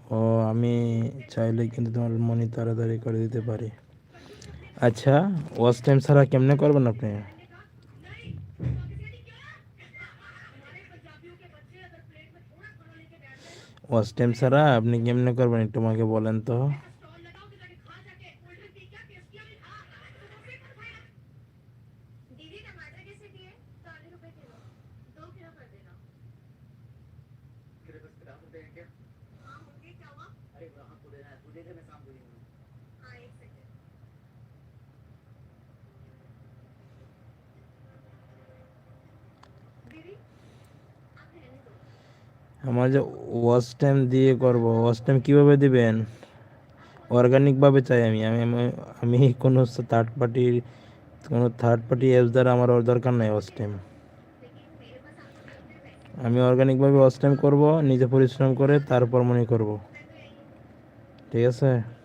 ও আমি চাইলে কিন্তু তোমার মনি তাড়াতাড়ি করে দিতে পারি। আচ্ছা, ওয়াচ টাইম ছাড়া কেমনে করবেন আপনি? ওয়াচ টাইম ছাড়া আপনি কেমনে করবেন একটু আমাকে বলেন তো। আমার যে ওয়াচ টাইম দিয়ে করব, ওয়াচ টাইম কিভাবে দিবেন? অর্গানিক ভাবে চাই আমি আমি আমি- আমি কোনো থার্ড পার্টি অ্যাপস দ্বারা আমার ওর দরকার নাই ওয়াচ টাইম। আমি অর্গানিক ভাবে ওয়াচ টাইম করবো, নিজে পরিশ্রম করে তারপর মনে করব। ঠিক আছে?